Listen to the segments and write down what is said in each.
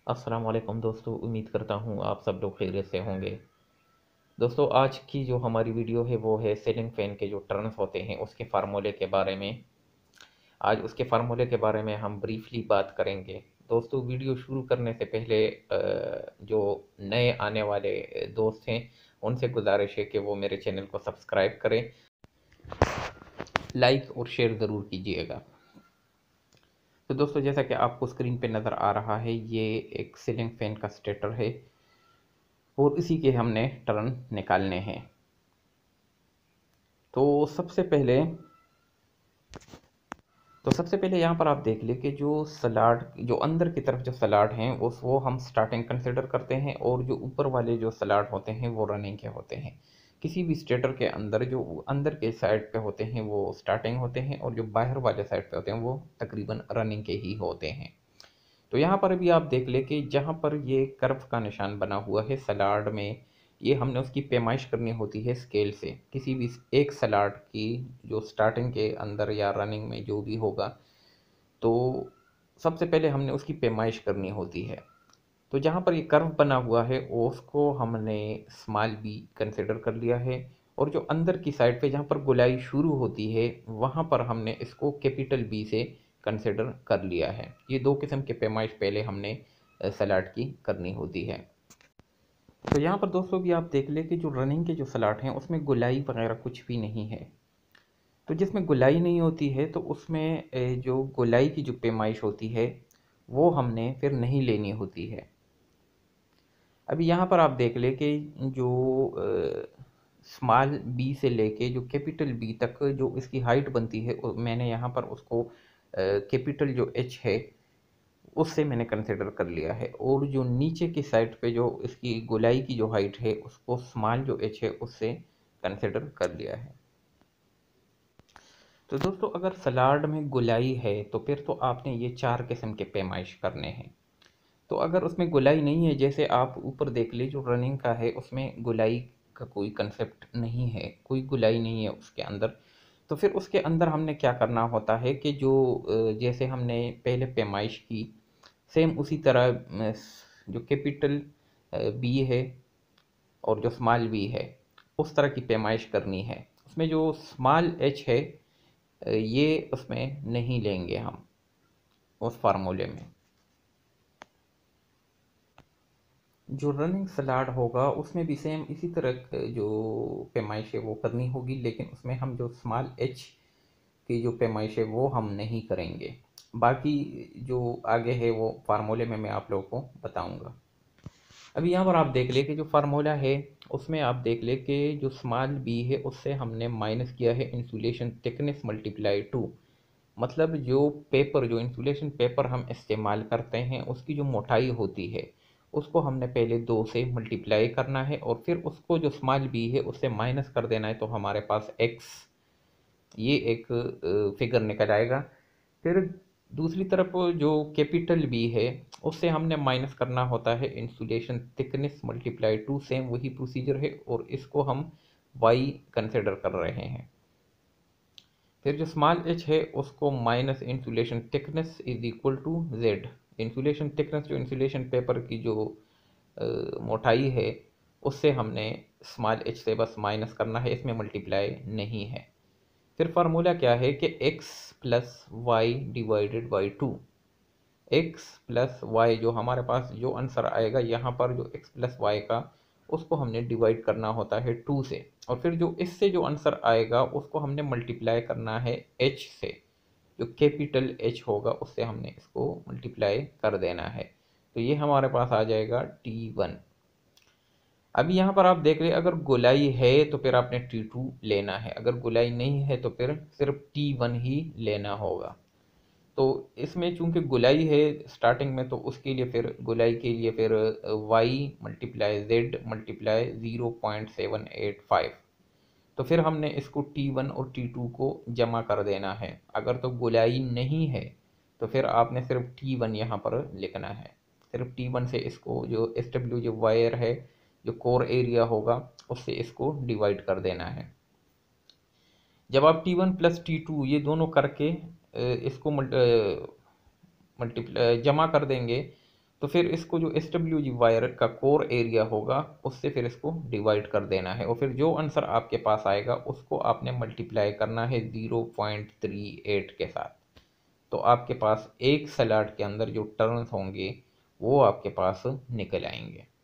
अस्सलाम वालेकुम दोस्तों, उम्मीद करता हूँ आप सब लोग खैरियत से होंगे। दोस्तों, आज की जो हमारी वीडियो है वो है सीलिंग फ़ैन के जो टर्न्स होते हैं उसके फार्मूले के बारे में। आज उसके फार्मूले के बारे में हम ब्रीफली बात करेंगे। दोस्तों, वीडियो शुरू करने से पहले जो नए आने वाले दोस्त हैं उनसे गुजारिश है कि वो मेरे चैनल को सब्सक्राइब करें, लाइक और शेयर ज़रूर कीजिएगा। तो दोस्तों, जैसा कि आपको स्क्रीन पे नज़र आ रहा है, ये एक सीलिंग फ़ैन का स्टेटर है और इसी के हमने टर्न निकालने हैं। तो सबसे पहले यहाँ पर आप देख लें कि जो सलाड जो अंदर की तरफ जो सलाड हैं उस वो हम स्टार्टिंग कंसिडर करते हैं, और जो ऊपर वाले जो सलाड होते हैं वो रनिंग के होते हैं। किसी भी स्टेटर के अंदर जो अंदर के साइड पे होते हैं वो स्टार्टिंग होते हैं, और जो बाहर वाले साइड पे होते हैं वो तकरीबन रनिंग के ही होते हैं। तो यहाँ पर भी आप देख लें कि जहाँ पर ये कर्व का निशान बना हुआ है सलाड में, ये हमने उसकी पैमाइश करनी होती है स्केल से। किसी भी एक सलाड की जो स्टार्टिंग के अंदर या रनिंग में जो भी होगा, तो सबसे पहले हमने उसकी पैमाइश करनी होती है। तो जहाँ पर ये कर्व बना हुआ है उसको हमने स्मॉल बी कंसिडर कर लिया है, और जो अंदर की साइड पे जहाँ पर गोलाई शुरू होती है वहाँ पर हमने इसको कैपिटल बी से कंसिडर कर लिया है। ये दो किस्म के पैमाइश पहले हमने सलाड की करनी होती है। तो यहाँ पर दोस्तों भी आप देख लें कि जो रनिंग के जो सलाड हैं उसमें गोलाई वगैरह कुछ भी नहीं है। तो जिसमें गोलाई नहीं होती है तो उसमें जो गोलाई की जो पैमाइश होती है वो हमने फिर नहीं लेनी होती है। अभी यहाँ पर आप देख लें कि जो स्मॉल बी से लेके जो कैपिटल बी तक जो इसकी हाइट बनती है मैंने यहाँ पर उसको कैपिटल जो एच है उससे मैंने कंसिडर कर लिया है, और जो नीचे की साइड पे जो इसकी गोलाई की जो हाइट है उसको स्मॉल जो एच है उससे कंसिडर कर लिया है। तो दोस्तों, अगर सलाड में गोलाई है तो फिर तो आपने ये चार किस्म के पैमाइश करने हैं। तो अगर उसमें गोलाई नहीं है, जैसे आप ऊपर देख लीजिए जो रनिंग का है उसमें गोलाई का कोई कंसेप्ट नहीं है, कोई गोलाई नहीं है उसके अंदर। तो फिर उसके अंदर हमने क्या करना होता है कि जो जैसे हमने पहले पैमाइश की सेम उसी तरह जो कैपिटल बी है और जो स्मॉल बी है उस तरह की पैमाइश करनी है। उसमें जो स्मॉल एच है ये उसमें नहीं लेंगे हम उस फार्मूले में। जो रनिंग सलाड होगा उसमें भी सेम इसी तरह जो पैमाइश है वो करनी होगी, लेकिन उसमें हम जो स्मॉल एच की जो पैमाइश है वो हम नहीं करेंगे। बाकी जो आगे है वो फार्मूले में मैं आप लोगों को बताऊंगा। अभी यहाँ पर आप देख ले कि जो फार्मूला है उसमें आप देख ले कि जो स्मॉल बी है उससे हमने माइनस किया है इंसुलेशन थिकनेस मल्टीप्लाई टू। मतलब जो इंसुलेशन पेपर हम इस्तेमाल करते हैं उसकी जो मोटाई होती है उसको हमने पहले 2 से मल्टीप्लाई करना है, और फिर उसको जो स्मॉल बी है उससे माइनस कर देना है, तो हमारे पास एक्स ये एक फिगर निकल आएगा। फिर दूसरी तरफ जो कैपिटल बी है उससे हमने माइनस करना होता है insulation thickness multiply two. Same वही प्रोसीजर है, और इसको हम वाई कंसिडर कर रहे हैं। फिर जो स्मॉल एच है उसको minus insulation thickness is equal to Z. Insulation thickness जो इंसुलेशन पेपर की जो मोटाई है उससे हमने स्मॉल एच से बस माइनस करना है, इसमें मल्टीप्लाई नहीं है। फिर फार्मूला क्या है कि x plus Y divided by two. X plus Y जो हमारे पास जो आंसर आएगा यहाँ पर जो x प्लस वाई का उसको हमने डिवाइड करना होता है 2 से, और फिर जो इससे जो आंसर आएगा उसको हमने मल्टीप्लाई करना है h से। जो कैपिटल H होगा उससे हमने इसको मल्टीप्लाई कर देना है, तो ये हमारे पास आ जाएगा T1। अभी यहाँ पर आप देख रहे अगर गोलाई है तो फिर आपने T2 लेना है, अगर गोलाई नहीं है तो फिर सिर्फ T1 ही लेना होगा। तो इसमें चूंकि गोलाई है स्टार्टिंग में, तो उसके लिए फिर गोलाई के लिए फिर वाई मल्टीप्लाई जेड मल्टीप्लाई 0.785। तो फिर हमने इसको T1 और T2 को जमा कर देना है। अगर तो गोलाई नहीं है तो फिर आपने सिर्फ T1 यहाँ पर लिखना है। सिर्फ T1 से इसको जो SW जो वायर है जो कोर एरिया होगा उससे इसको डिवाइड कर देना है। जब आप T1 प्लस T2 ये दोनों करके इसको मल्टीप्लाई जमा कर देंगे, तो फिर इसको जो SWG वायर का कोर एरिया होगा उससे फिर इसको डिवाइड कर देना है, और फिर जो आंसर आपके पास आएगा उसको आपने मल्टीप्लाई करना है 0.38 के साथ। तो आपके पास एक सलाड के अंदर जो टर्न्स होंगे वो आपके पास निकल आएंगे।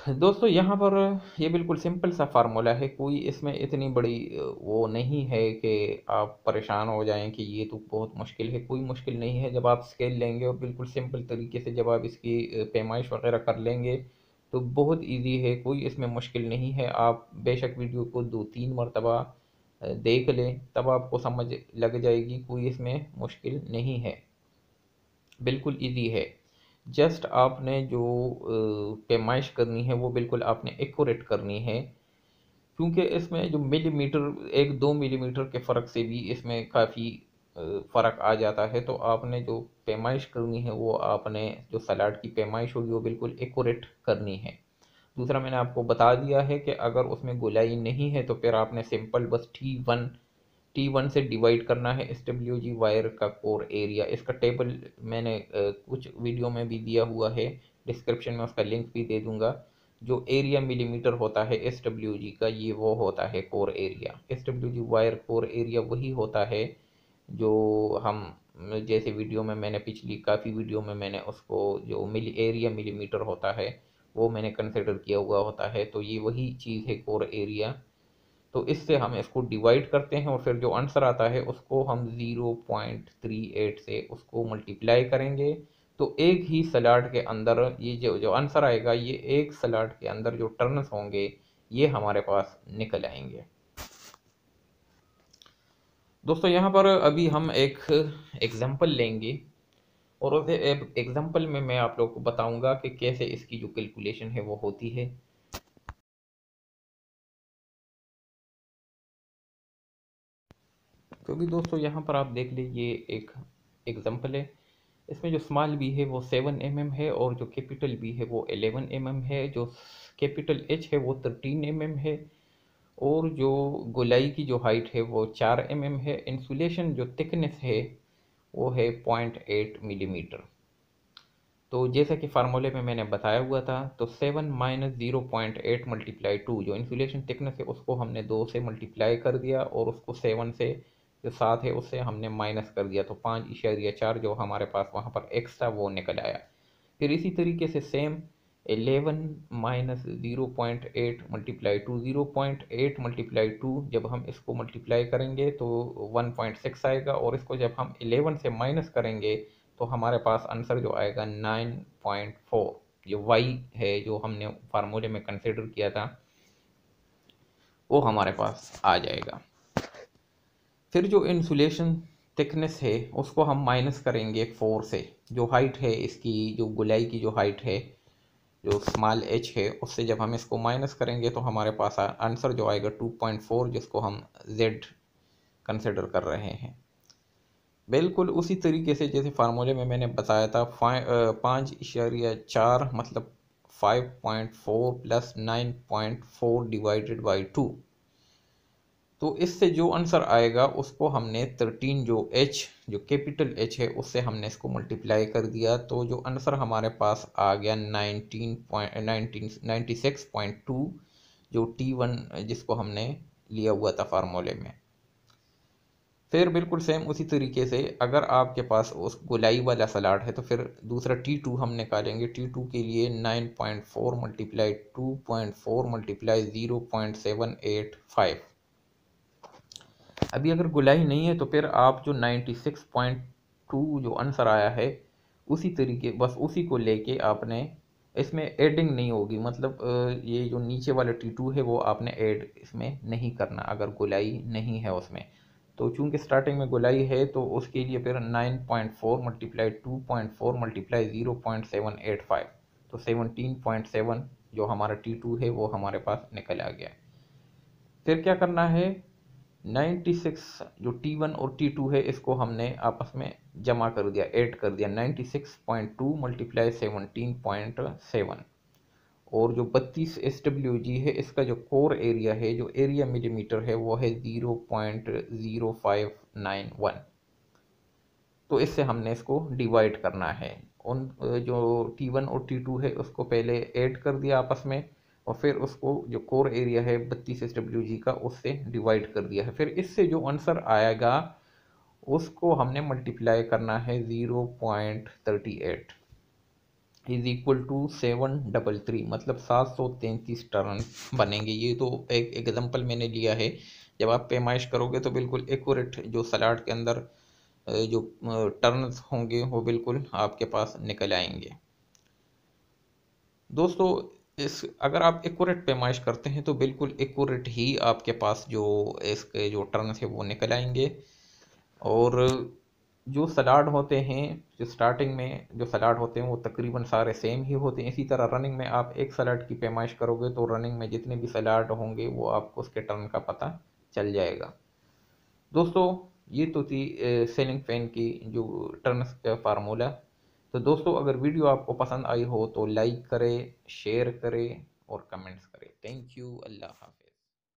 दोस्तों यहाँ पर ये बिल्कुल सिंपल सा फार्मूला है, कोई इसमें इतनी बड़ी वो नहीं है कि आप परेशान हो जाएं कि ये तो बहुत मुश्किल है। कोई मुश्किल नहीं है, जब आप स्केल लेंगे और बिल्कुल सिंपल तरीके से जब आप इसकी पैमाइश वगैरह कर लेंगे तो बहुत इजी है, कोई इसमें मुश्किल नहीं है। आप बेशक वीडियो को 2-3 मरतबा देख लें, तब आपको समझ लग जाएगी, कोई इसमें मुश्किल नहीं है, बिल्कुल इजी है। जस्ट आपने जो पैमाइश करनी है वो बिल्कुल आपने एक्यूरेट करनी है, क्योंकि इसमें जो मिलीमीटर 1-2 मिलीमीटर के फ़र्क से भी इसमें काफ़ी फ़र्क आ जाता है। तो आपने जो पैमाइश करनी है वो आपने जो सलाद की पैमाइश होगी वो बिल्कुल एक्यूरेट करनी है। दूसरा मैंने आपको बता दिया है कि अगर उसमें गोलाई नहीं है तो फिर आपने सिंपल बस T1 से डिवाइड करना है SWG वायर का कोर एरिया। इसका टेबल मैंने कुछ वीडियो में भी दिया हुआ है, डिस्क्रिप्शन में उसका लिंक भी दे दूंगा। जो एरिया मिलीमीटर होता है SWG का, ये वो होता है core area. SWG wire core area वही होता है जो हम जैसे वीडियो में मैंने पिछली काफ़ी वीडियो में मैंने उसको जो एरिया मिलीमीटर होता है वो मैंने कंसिडर किया हुआ होता है। तो ये वही चीज़ है कोर एरिया। तो इससे हम इसको डिवाइड करते हैं और फिर जो आंसर आता है उसको हम 0.38 से उसको मल्टीप्लाई करेंगे। तो एक ही सलाड के अंदर ये जो जो आंसर आएगा, ये एक सलाड के अंदर जो टर्न्स होंगे ये हमारे पास निकल आएंगे। दोस्तों यहाँ पर अभी हम एक एग्जांपल लेंगे और उस एग्जांपल में मैं आप लोग को बताऊंगा कि कैसे इसकी जो कैलकुलेशन है वो होती है। तो भी दोस्तों यहाँ पर आप देख लीजिए, ये एक एग्जांपल है। इसमें जो स्मॉल बी है वो 7 mm है और जो कैपिटल बी है वो 11 mm है। जो कैपिटल एच है वो 13 mm है और जो गोलाई की जो हाइट है वो 4 mm है। इंसुलेशन जो थिकनेस है वो है 0.8 मिलीमीटर। तो जैसा कि फार्मूले में मैंने बताया हुआ था, तो 7 माइनस 0.8 मल्टीप्लाई 2, जो इंसुलेशन थिकनेस है उसको हमने 2 से मल्टीप्लाई कर दिया और उसको 7 से जो 7 है उससे हमने माइनस कर दिया, तो 5.4 जो हमारे पास वहाँ पर एक्स्ट्रा वो निकल आया। फिर इसी तरीके से सेम 11 माइनस 0.8 मल्टीप्लाई 2, 0.8 मल्टीप्लाई 2 जब हम इसको मल्टीप्लाई करेंगे तो 1.6 आएगा, और इसको जब हम 11 से माइनस करेंगे तो हमारे पास आंसर जो आएगा 9.4, जो वाई है जो हमने फार्मूले में कंसिडर किया था वो हमारे पास आ जाएगा। फिर जो इंसुलेशन थिकनेस है उसको हम माइनस करेंगे 4 से। जो हाइट है इसकी, जो गोलाई की जो हाइट है जो स्मॉल एच है, उससे जब हम इसको माइनस करेंगे तो हमारे पास आंसर जो आएगा 2.4, जिसको हम जेड कंसिडर कर रहे हैं। बिल्कुल उसी तरीके से जैसे फार्मूले में मैंने बताया था, 5.4 मतलब 5.4 प्लस 9.4 डिवाइडेड बाई 2। तो इससे जो आंसर आएगा उसको हमने 13, जो एच जो कैपिटल एच है उससे हमने इसको मल्टीप्लाई कर दिया, तो जो आंसर हमारे पास आ गया 96.2, जो T1 जिसको हमने लिया हुआ था फार्मूले में। फिर बिल्कुल सेम उसी तरीके से अगर आपके पास उस गोलाई वाला सलाड है तो फिर दूसरा T2 हम निकालेंगे। T2 के लिए 9.4 मल्टीप्लाई 2.4 मल्टीप्लाई 0.785। अभी अगर गोलाई नहीं है तो फिर आप जो 96.2 जो आंसर आया है उसी तरीके बस उसी को लेके आपने, इसमें एडिंग नहीं होगी, मतलब ये जो नीचे वाला T2 है वो आपने ऐड इसमें नहीं करना अगर गोलाई नहीं है उसमें। तो चूंकि स्टार्टिंग में गोलाई है तो उसके लिए फिर 9.4 मल्टीप्लाई 2.4 मल्टीप्लाई 0.785, तो 17.7 जो हमारा T2 है वो हमारे पास निकल आ गया। फिर क्या करना है, 96 जो T1 और T2 है इसको हमने आपस में जमा कर दिया, ऐड कर दिया। 96.2 मल्टीप्लाई 17.7, और जो 32 SWG है इसका जो कोर एरिया है, जो एरिया मिलीमीटर है वो है 0.0591। तो इससे हमने इसको डिवाइड करना है। उन जो T1 और T2 है उसको पहले ऐड कर दिया आपस में, और फिर उसको जो कोर एरिया है 32 SWG का उससे डिवाइड कर दिया है। फिर इससे जो आंसर आएगा उसको हमने मल्टीप्लाई करना है 0.38 इज इक्वल टू 733, मतलब 733 टर्न बनेंगे। ये तो एक एग्जांपल मैंने लिया है, जब आप पैमाइश करोगे तो बिल्कुल एक्यूरेट जो सलाड के अंदर जो टर्न्स होंगे वो बिल्कुल आपके पास निकल आएंगे। दोस्तों इस अगर आप एक्यूरेट पैमाइश करते हैं तो बिल्कुल एक्यूरेट ही आपके पास जो इसके जो टर्न्स है वो निकल आएंगे। और जो सलाड होते हैं, जो स्टार्टिंग में जो सलाड होते हैं वो तकरीबन सारे सेम ही होते हैं। इसी तरह रनिंग में आप एक सलाड की पैमाइश करोगे तो रनिंग में जितने भी सलाड होंगे वो आपको उसके टर्न का पता चल जाएगा। दोस्तों ये तो थी सीलिंग फैन की जो टर्न्स का फार्मूला। तो दोस्तों अगर वीडियो आपको पसंद आई हो तो लाइक करें, शेयर करें और कमेंट्स करें। Thank you. अल्लाह हाफिज़।